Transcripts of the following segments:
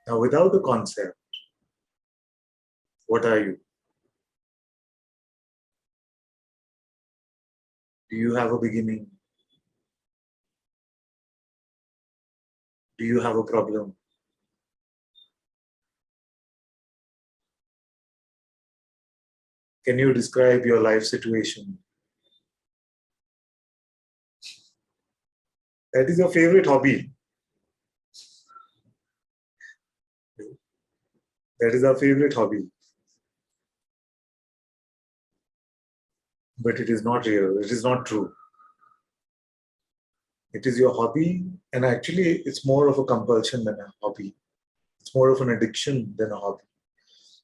Now, without a concept, what are you? Do you have a beginning? Do you have a problem? Can you describe your life situation? That is your favorite hobby. That is our favorite hobby. But it is not real. It is not true. It is your hobby, and actually it's more of a compulsion than a hobby. It's more of an addiction than a hobby.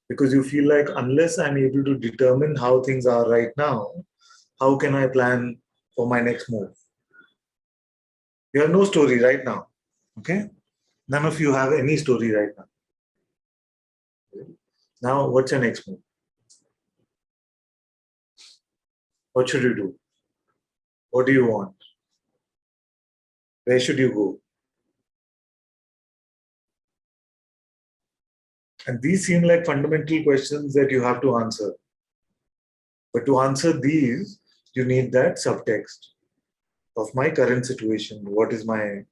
Because you feel like unless I'm able to determine how things are right now, how can I plan for my next move? You have no story right now. Okay? None of you have any story right now. Now, what's your next move? What should you do? What do you want? Where should you go? And these seem like fundamental questions that you have to answer. But to answer these, you need that subtext of my current situation. What is my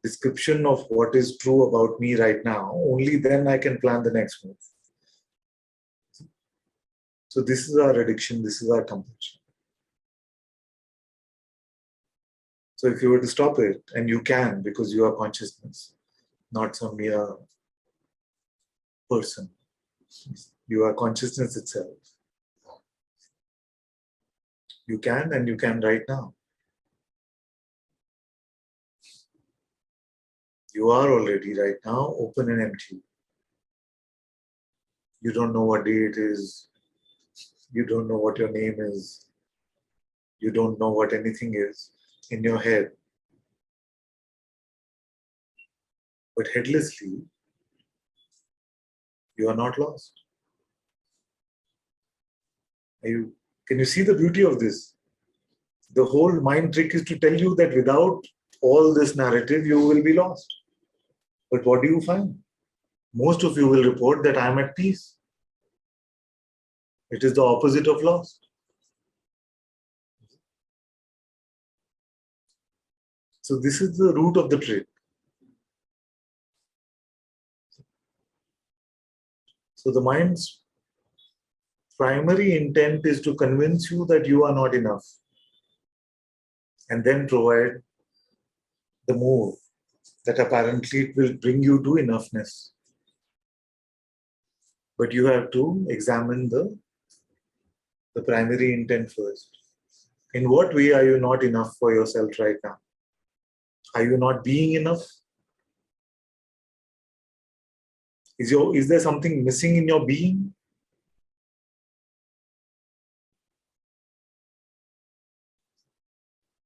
description of what is true about me right now? Only then I can plan the next move. So this is our addiction. This is our compulsion. So if you were to stop it, and you can, because you are consciousness, not some mere person. You are consciousness itself. You can, and you can right now. You are already right now open and empty. You don't know what day it is. You don't know what your name is. You don't know what anything is in your head. But headlessly, you are not lost. Can you see the beauty of this? The whole mind trick is to tell you that without all this narrative, you will be lost. But what do you find? Most of you will report that I am at peace. It is the opposite of lost. So this is the root of the trick. So the mind's primary intent is to convince you that you are not enough, and then provide the move that apparently it will bring you to enoughness. But you have to examine the primary intent first. In what way are you not enough for yourself right now? Are you not being enough? Is there something missing in your being?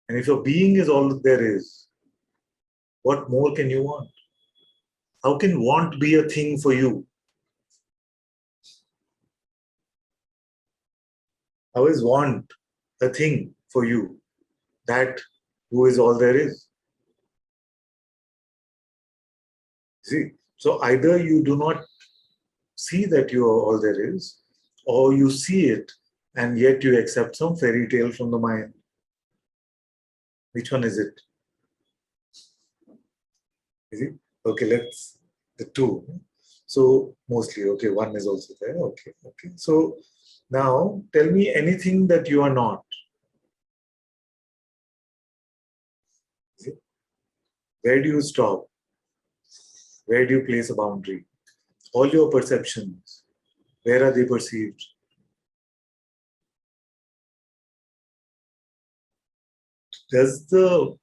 And if your being is all there is, what more can you want? How can want be a thing for you? How is want a thing for you? That who is all there is. See, so either you do not see that you are all there is, or you see it and yet you accept some fairy tale from the mind. Which one is it? Is it? Okay, the two. So mostly, okay, one is also there. Okay. So now tell me anything that you are not. Is it? Where do you stop? Where do you place a boundary? All your perceptions, where are they perceived? Does the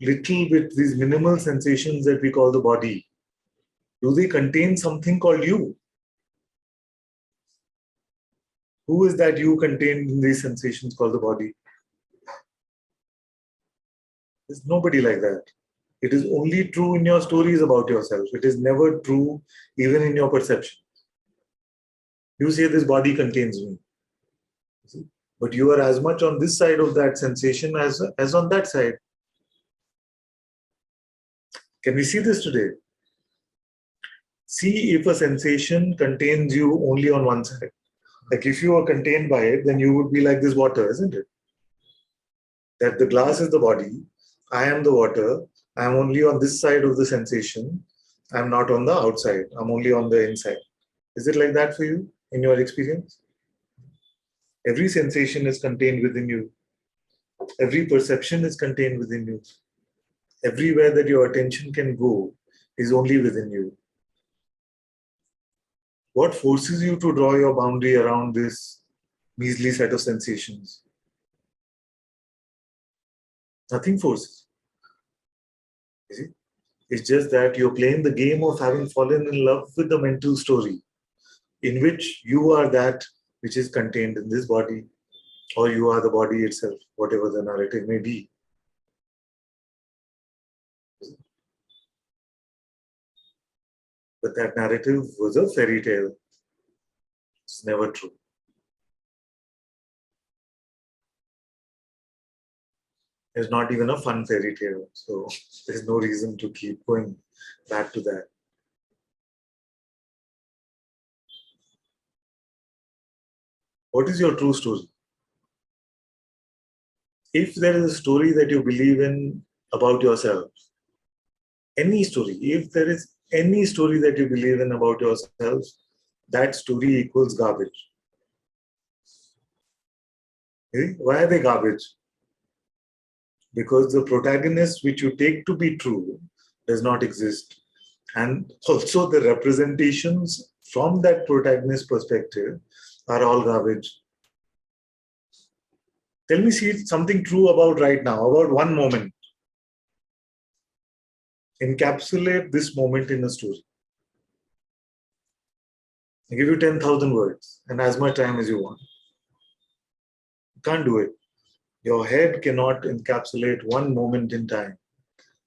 little bit, these minimal sensations that we call the body, do they contain something called you? Who is that you contained in these sensations called the body? There's nobody like that. It is only true in your stories about yourself. It is never true even in your perception. You say this body contains me. But you are as much on this side of that sensation as on that side. Can we see this today? See if a sensation contains you only on one side. Like if you are contained by it, then you would be like this water, isn't it? That the glass is the body, I am the water, I am only on this side of the sensation, I'm not on the outside, I'm only on the inside. Is it like that for you in your experience? Every sensation is contained within you. Every perception is contained within you. Everywhere that your attention can go is only within you. What forces you to draw your boundary around this measly set of sensations? Nothing forces. You see? It's just that you're playing the game of having fallen in love with the mental story in which you are that which is contained in this body, or you are the body itself, whatever the narrative may be. But that narrative was a fairy tale. It's never true. It's not even a fun fairy tale. So there's no reason to keep going back to that. What is your true story? If there is a story that you believe in about yourself, any story, if there is any story that you believe in about yourself, that story equals garbage. Why are they garbage? Because the protagonist which you take to be true does not exist. And also the representations from that protagonist perspective are all garbage. Tell me something true about right now, about one moment. Encapsulate this moment in a story. I give you 10,000 words and as much time as you want. You can't do it. Your head cannot encapsulate one moment in time.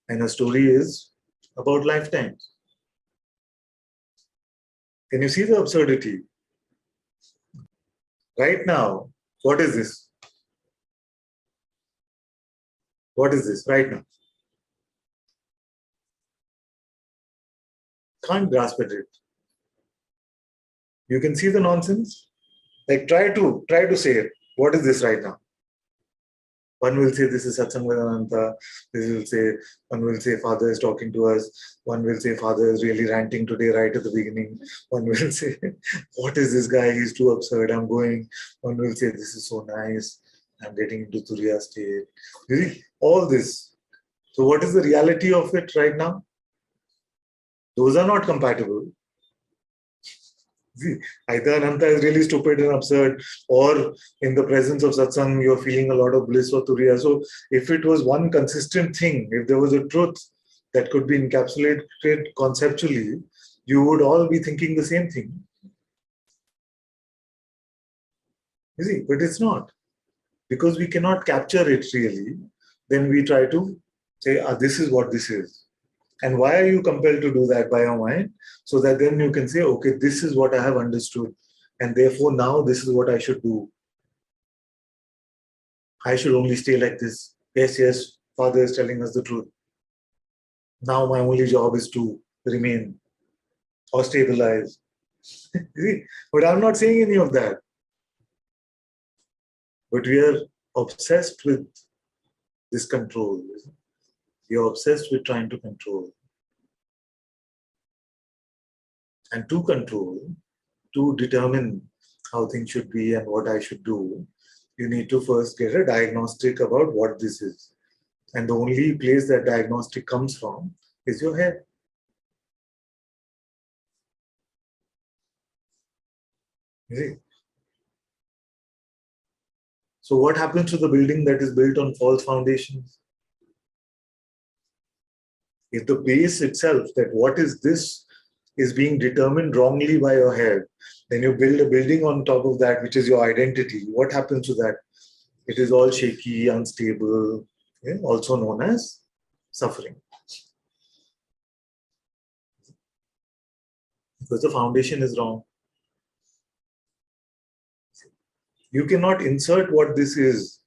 And a story is about lifetimes. Can you see the absurdity? Right now, what is this? What is this right now? Can't grasp at it. You can see the nonsense. Like try to say it. What is this right now? One will say this is Satsang with Ananta. One will say Father is talking to us. One will say Father is really ranting today right at the beginning. One will say, what is this guy? He's too absurd. I'm going. One will say, this is so nice. I'm getting into Turiya state. You see, all this. So what is the reality of it right now? Those are not compatible. See, either Ananta is really stupid and absurd, or in the presence of satsang, you're feeling a lot of bliss or turiya. So, if it was one consistent thing, if there was a truth that could be encapsulated conceptually, you would all be thinking the same thing. You see, but it's not. Because we cannot capture it really, then we try to say, this is what this is. And why are you compelled to do that by your mind? So that then you can say, okay, this is what I have understood. And therefore now this is what I should do. I should only stay like this. Yes, Father is telling us the truth. Now my only job is to remain or stabilize. But I'm not saying any of that. But we are obsessed with this control. You're obsessed with trying to control. And to control, to determine how things should be and what I should do, you need to first get a diagnostic about what this is. And the only place that diagnostic comes from is your head. You see? So what happens to the building that is built on false foundations? If the base itself, that what is this, is being determined wrongly by your head, then you build a building on top of that, which is your identity. What happens to that? It is all shaky, unstable, also known as suffering. Because the foundation is wrong. You cannot insert what this is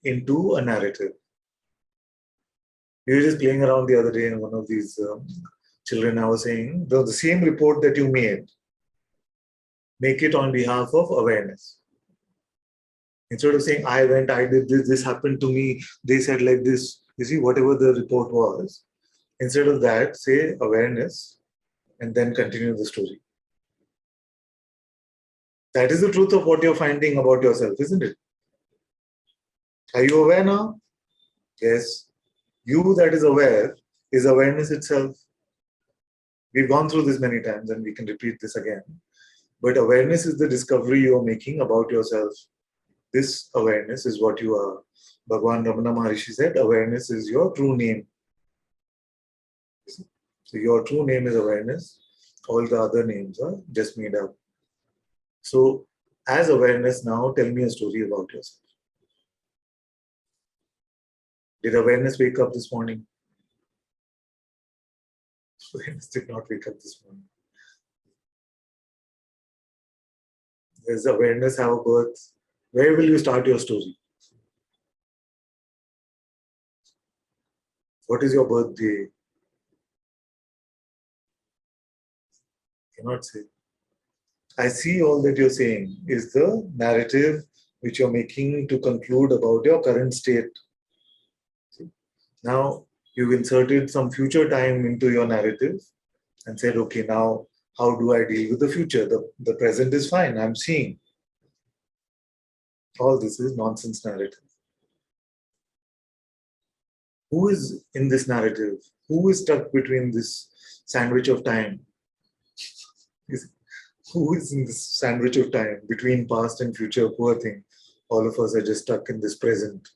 into a narrative. We were just playing around the other day in one of these children, I was saying, the same report that you made, make it on behalf of awareness. Instead of saying, I went, I did this happened to me, they said like this, you see, whatever the report was, instead of that, say awareness and then continue the story. That is the truth of what you're finding about yourself, isn't it? Are you aware now? Yes. You that is aware is awareness itself. We've gone through this many times and we can repeat this again. But awareness is the discovery you're making about yourself. This awareness is what you are. Bhagwan Ramana Maharishi said, awareness is your true name. So your true name is awareness. All the other names are just made up. So as awareness now, tell me a story about yourself. Did awareness wake up this morning? Awareness did not wake up this morning. Does awareness have a birth? Where will you start your story? What is your birthday? Cannot say. I see all that you're saying is the narrative which you're making to conclude about your current state. See? Now you've inserted some future time into your narrative and said, okay, now how do I deal with the future? The present is fine, I'm seeing. All this is nonsense narrative. Who is in this narrative? Who is stuck between this sandwich of time? Who is in this sandwich of time between past and future? Poor thing. All of us are just stuck in this present.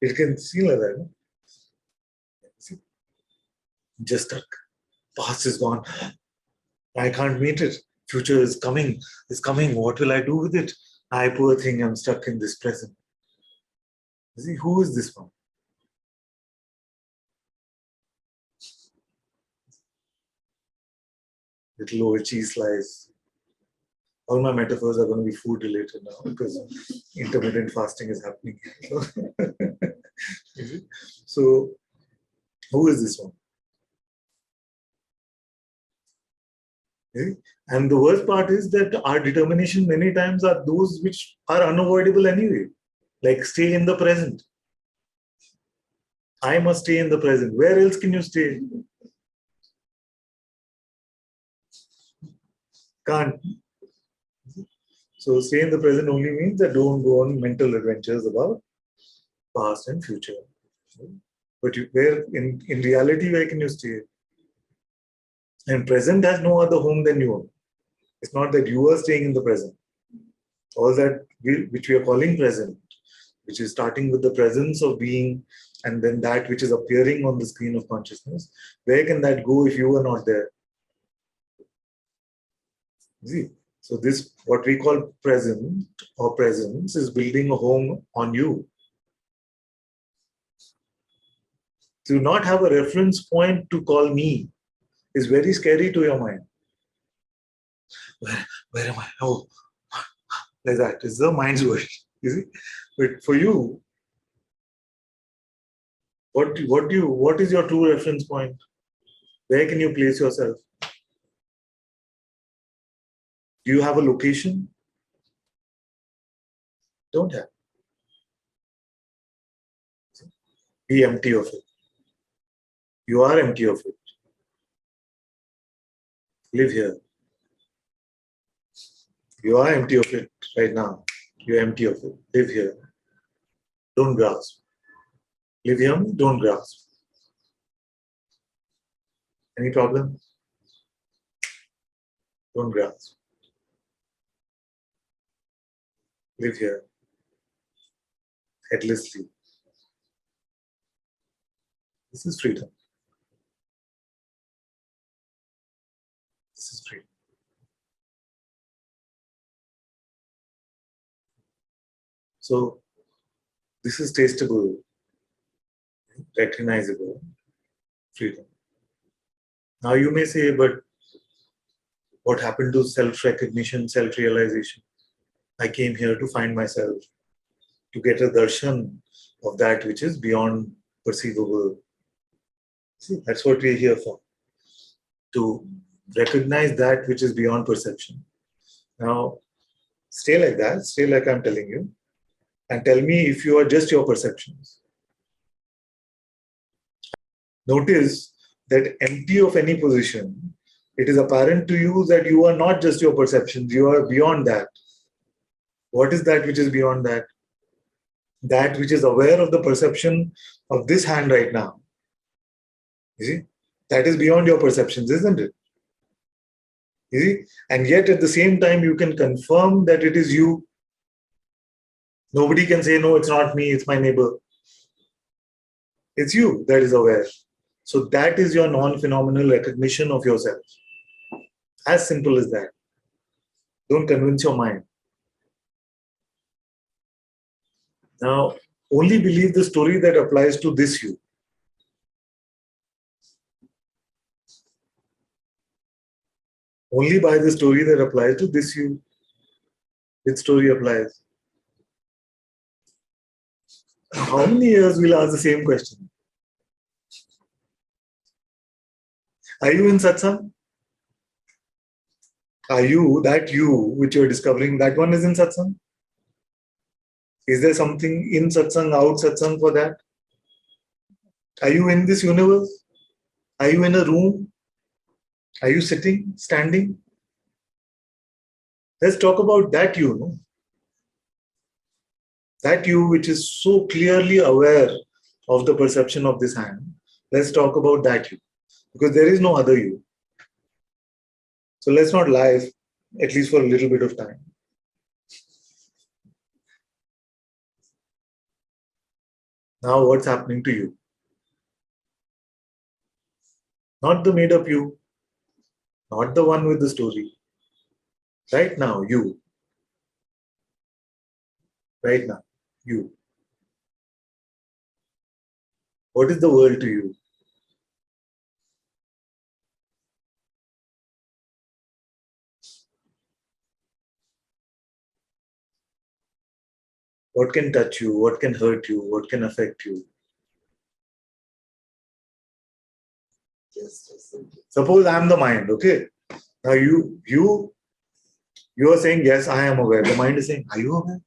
It can feel like that. No? Just stuck. Past is gone. I can't meet it. Future is coming. It's coming. What will I do with it? I, poor thing, I'm stuck in this present. See, who is this one? Little over cheese slice. All my metaphors are going to be food related now because intermittent fasting is happening. So, who is this one? Okay? And the worst part is that our determination many times are those which are unavoidable anyway. Like stay in the present. I must stay in the present. Where else can you stay? Can't. So stay in the present only means that don't go on mental adventures about past and future. But where in reality, where can you stay? And present has no other home than you. It's not that you are staying in the present. All that which we are calling present, which is starting with the presence of being and then that which is appearing on the screen of consciousness, where can that go if you are not there? See? So this, what we call present or presence, is building a home on you. To not have a reference point to call me is very scary to your mind. Where am I? Oh, like that. It's the mind's word. You see? But for you, what is your true reference point? Where can you place yourself? Do you have a location? Don't have. Be empty of it. You are empty of it. Live here. You are empty of it right now. You're empty of it. Live here. Don't grasp. Live here, don't grasp. Any problem? Don't grasp. Live here. Headlessly. This is freedom. This is freedom. So, this is tastable, recognizable freedom. Now you may say, but what happened to self-recognition, self-realization? I came here to find myself, to get a darshan of that which is beyond perceivable. See, that's what we're here for. To recognize that which is beyond perception. Now, stay like that, stay like I'm telling you, and tell me if you are just your perceptions. Notice that empty of any position, it is apparent to you that you are not just your perceptions, you are beyond that. What is that which is beyond that? That which is aware of the perception of this hand right now. You see? That is beyond your perceptions, isn't it? You see? And yet at the same time, you can confirm that it is you. Nobody can say, no, it's not me, it's my neighbor. It's you that is aware. So that is your non-phenomenal recognition of yourself. As simple as that. Don't convince your mind. Now, only believe the story that applies to this you. Only buy the story that applies to this you. Which story applies? How many years we'll ask the same question? Are you in satsang? Are you, that you which you're discovering, that one is in satsang? Is there something in satsang, out satsang for that? Are you in this universe? Are you in a room? Are you sitting, standing? Let's talk about that you, no? That you which is so clearly aware of the perception of this hand. Let's talk about that you. Because there is no other you. So let's not lie, at least for a little bit of time. Now what's happening to you? Not the made up you. Not the one with the story. Right now, you. Right now, you. What is the world to you? What can touch you? What can hurt you? What can affect you? Suppose I'm the mind, okay? Now you are saying, yes, I am aware. The mind is saying, are you aware?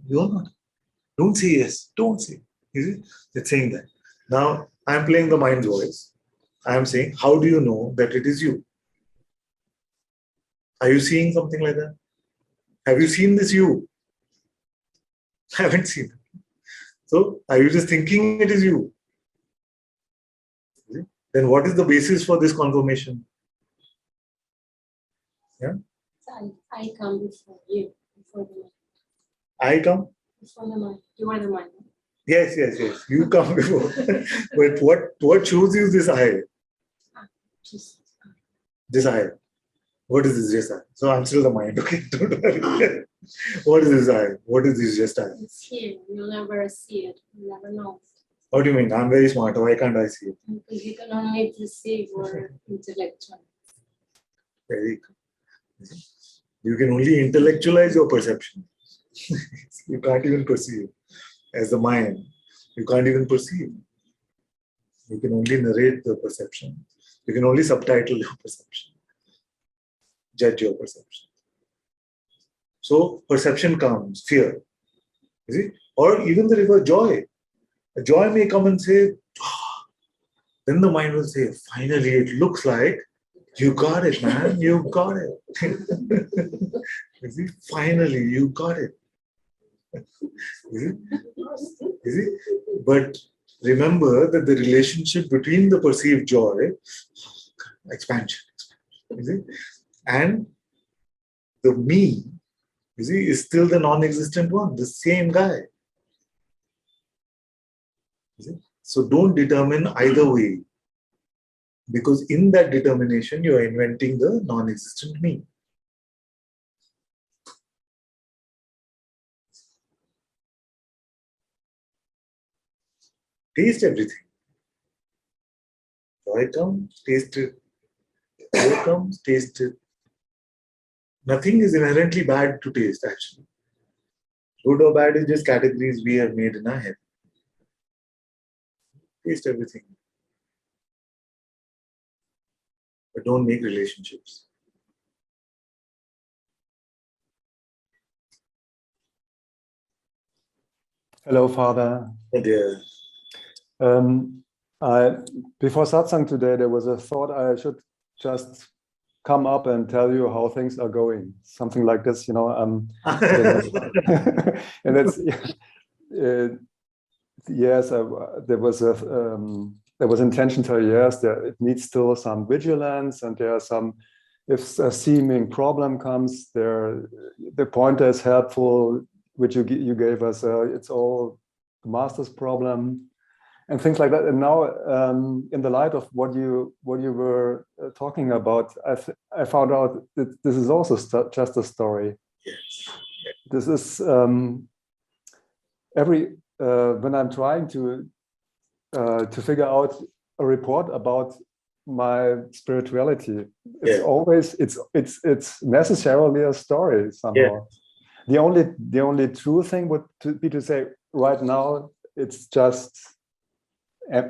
You are not. Don't say yes. Don't say. You see? It's saying that. Now I'm playing the mind's voice. I am saying, how do you know that it is you? Are you seeing something like that? Have you seen this you? Haven't seen it. So are you just thinking it is you? Then what is the basis for this confirmation? Yeah? I come before you, before the mind. I come? Before the mind. You are the mind. Yes. You come before. But what shows you this I? Just This I. What is this just I? So I'm still the mind, okay? Don't worry. What is this I? What is this just I? it's here. You'll never see it. You'll never know. What do you mean? I'm very smart. Why can't I see it? Because you can only perceive or intellectual. Very good. You can only intellectualize your perception. You can't even perceive. As the mind, you can't even perceive. You can only narrate the perception. You can only subtitle your perception. Judge your perception. So perception comes, fear. You see? Or even the river joy. Joy may come and say, "Ah." Then the mind will say, finally, it looks like you got it, man. You got it. You see? Finally, you got it. You see? You see? But remember that the relationship between the perceived joy, expansion, you see, and the me, you see, is still the non-existent one, the same guy. You see? So don't determine either way, because in that determination, you are inventing the non-existent me. Taste everything. Joy comes, taste it. Joy comes, taste it. Nothing is inherently bad to taste, actually. Good or bad is just categories we have made in our head. Taste everything. but don't make relationships. Hello, Father. But yeah, I before satsang today, there was a thought I should just come up and tell you how things are going, something like this, you know. And it's yes, there was intention to yes, there it needs still some vigilance, and there are some. If a seeming problem comes, there the pointer is helpful, which you gave us. It's all the master's problem, and things like that. And now, in the light of what you were talking about, I found out that this is also just a story. yes. This is when I'm trying to figure out a report about my spirituality, it's always it's necessarily a story somehow. The only true thing would be to say right now it's just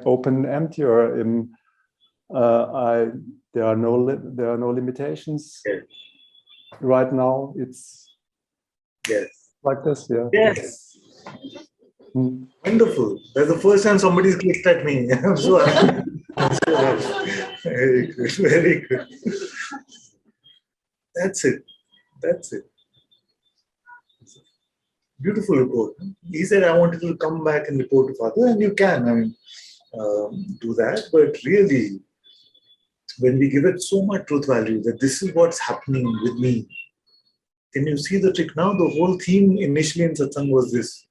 open, empty, or there are no limitations. Yes. Right now it's like this. Yes. Mm. Wonderful. That's the first time somebody's clicked at me. I'm so happy. Very good. Very good. That's it. That's it. Beautiful report. He said, I wanted to come back and report to Father, and you can, do that. But really, when we give it so much truth value that this is what's happening with me, can you see the trick now? The whole theme initially in satsang was this.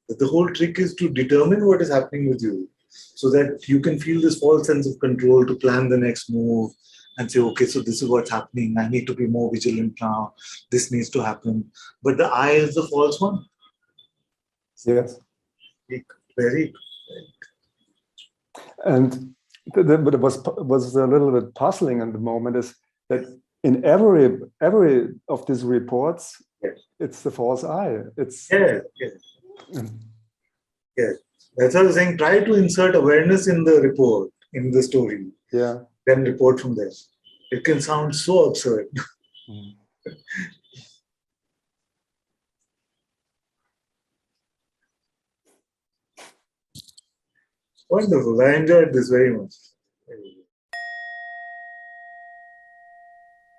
That the whole trick is to determine what is happening with you so that you can feel this false sense of control to plan the next move and say, okay, so this is what's happening. I need to be more vigilant now. This needs to happen. But the I is the false one. Yes. Very. And but it was a little bit puzzling in the moment is that in every of these reports, it's the false I. It's yes. That's why I was saying, try to insert awareness in the report, in the story. Yeah. Then report from there. It can sound so absurd. Mm. Wonderful. I enjoyed this very much.